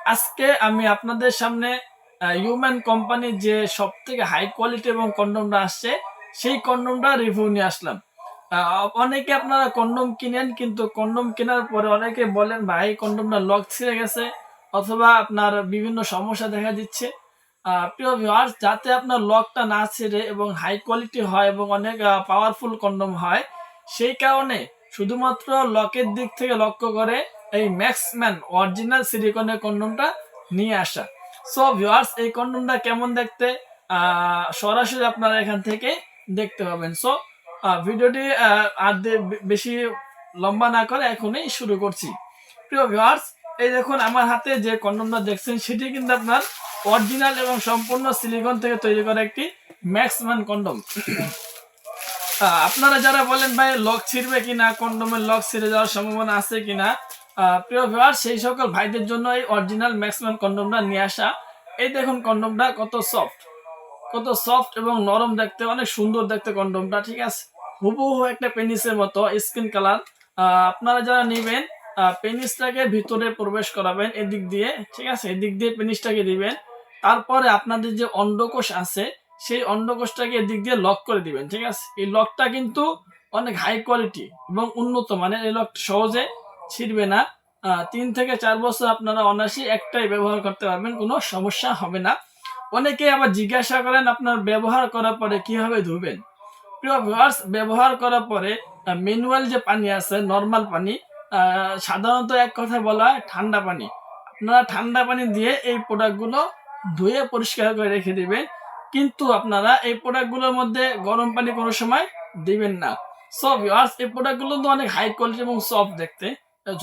আজকে আমি আপনাদের সামনে হিউম্যান কোম্পানির যে সবথেকে হাই কোয়ালিটি এবং কন্ডমটা আসছে সেই কন্ডমটা রিভিউ নিয়ে আসলাম। অনেকে আপনারা কন্ডম কিনেন, কিন্তু কন্ডম কেনার পরে অনেকে বলেন ভাই কন্ডমটা লক ছিঁড়ে গেছে অথবা আপনার বিভিন্ন সমস্যা দেখা দিচ্ছে। প্রিয় ভিউয়ার্স, যাতে আপনার লকটা না ছিঁড়ে এবং হাই কোয়ালিটি হয় এবং অনেক পাওয়ারফুল কন্ডম হয়, সেই কারণে শুধুমাত্র লকের দিক থেকে লক্ষ্য করে এই ম্যাক্সম্যান অরিজিনাল সিলিকনের কন্ডমটা নিয়ে আসা। সো ভিউয়ার্স, এই কন্ডমটা কেমন দেখতে সরাসরি আপনারা এখান থেকে দেখতে পাবেন। সো ভিডিওটি বেশি লম্বা না করে এখনই শুরু করছি। প্রিয় ভিউয়ার্স, এই দেখুন আমার হাতে যে কন্ডমটা দেখছেন সেটি কিন্তু আপনার অরিজিনাল এবং সম্পূর্ণ সিলিকন থেকে তৈরি করা একটি ম্যাক্সম্যান কন্ডম। আপনারা যারা বলেন ভাই লক ছিঁড়বে কিনা, কন্ডোমের লক ছিঁড়ে যাওয়ার সম্ভাবনা আছে কিনা, প্রিয় ভিউয়ার্স, সেই সকল ভাইদের জন্য এই অরিজিনাল ম্যাক্সম্যান কন্ডোমটা নিয়ে আসা। এই দেখুন কন্ডোমটা কত সফট এবং নরম দেখতে, অনেক সুন্দর দেখতে কন্ডোমটা, ঠিক আছে। হুবহু একটা পেনিসের মতো স্কিন কালার। আপনারা যারা নেবেন পেনিসটাকে ভিতরে প্রবেশ করাবেন এদিক দিয়ে, ঠিক আছে, এদিক দিয়ে পেনিসটাকে দিবেন। তারপরে আপনাদের যে অন্ডকোষ আছে সেই অন্ডকোষটাকে এদিক দিয়ে লক করে দিবেন, ঠিক আছে। এই লকটা কিন্তু অনেক হাই কোয়ালিটি এবং উন্নত মানের। এই লকটা সহজে ছিঁড়বে না। 3 থেকে 4 বছর আপনারা অনায়াসে একটাই ব্যবহার করতে পারবেন, কোনো সমস্যা হবে না। অনেকে আবার জিজ্ঞাসা করেন আপনার ব্যবহার করার পরে কিভাবে ধুবেন। প্রিয় ভিউয়ার্স, ব্যবহার করার পরে ম্যানুয়াল যে পানি আছে, নর্মাল পানি, সাধারণত এক কথায় বলা হয় ঠান্ডা পানি। আপনারা ঠান্ডা পানি দিয়ে এই প্রোডাক্টগুলো ধুয়ে পরিষ্কার করে রেখে দিবেন, কিন্তু আপনারা এই প্রোডাক্টগুলোর মধ্যে গরম পানি কোনো সময় দিবেন না। সো ভিউয়ার্স, এই প্রোডাক্টগুলো তো অনেক হাই কোয়ালিটি এবং সফট দেখতে।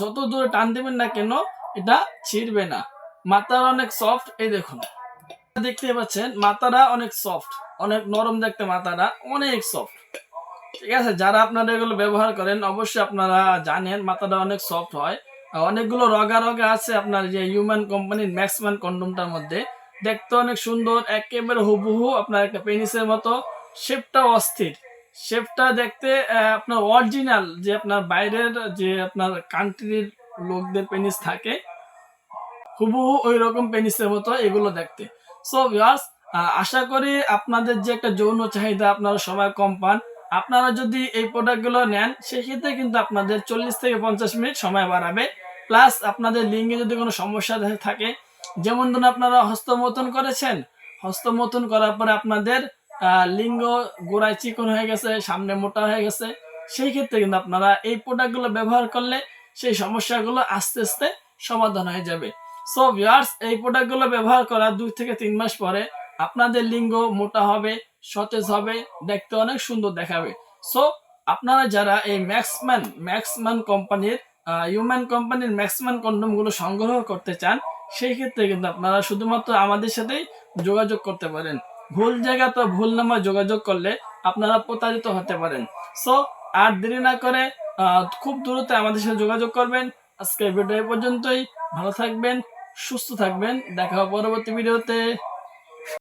যত দূরে টান দিবেন না কেন এটা ছিঁড়বে না। মাথার অনেক সফট, এই দেখুন দেখতে পাচ্ছেন মাথাটা অনেক সফট, অনেক নরম দেখতে, মাথাটা অনেক সফট, ঠিক আছে। যারা আপনারা এগুলো ব্যবহার করেন অবশ্যই আপনারা জানেন মাথাটা অনেক সফট হয়। অনেকগুলো রগা রগা আছে আপনার যে হিউম্যান কোম্পানির ম্যাক্সম্যান কন্ডমটার মধ্যে, দেখতে অনেক সুন্দর, একেবারে হুবহু আপনার একটা পেনিসের মতো। শেপটাও অস্থির, শেপটা দেখতে আপনার অরিজিনাল যে আপনার বাইরের যে আপনার কান্ট্রির লোকদের পেনিস থাকে হুবহু ওই রকম পেনিসের মতো এগুলো দেখতে। সো ভিউয়ার্স, আশা করি আপনাদের যে একটা যৌন চাহিদা আপনারা সবাই কম পান। আপনারা যদি এই প্রোডাক্টগুলো নেন সেক্ষেত্রে কিন্তু আপনাদের 40 থেকে 50 মিনিট সময় বাড়াবে। প্লাস আপনাদের লিঙ্গে যদি কোনো সমস্যা থাকে, যেমন ধরুন আপনারা হস্তমৈথুন করেছেন, হস্তমৈথুন করার পরে আপনাদের লিঙ্গ গোড়ায় চিকন হয়ে গেছে, সামনে মোটা হয়ে গেছে, সেই ক্ষেত্রে কিন্তু আপনারা এই প্রোডাক্টগুলো ব্যবহার করলে সেই সমস্যাগুলো আস্তে আস্তে সমাধান হয়ে যাবে। সো ভিউয়ার্স, এই প্রোডাক্টগুলো ব্যবহার করা 2 থেকে 3 মাস পরে আপনাদের লিঙ্গ মোটা হবে, সতেজ হবে, দেখতে অনেক সুন্দর দেখাবে। সো আপনারা যারা এই ম্যাক্সম্যান কোম্পানির হিউম্যান কোম্পানির ম্যাক্সম্যান কন্ডমগুলো সংগ্রহ করতে চান, সেই ক্ষেত্রে কিন্তু আপনারা শুধুমাত্র আমাদের সাথেই যোগাযোগ করতে পারেন। ভুল জায়গা তো ভুল নাম্বার যোগাযোগ করলে আপনারা প্রতারিত হতে পারেন। সো আর দেরি না করে খুব দ্রুত আমাদের সাথে যোগাযোগ করবেন। আজকে ভিডিও এই পর্যন্তই। ভালো থাকবেন, সুস্থ থাকবেন, দেখা হবে পরবর্তী ভিডিওতে।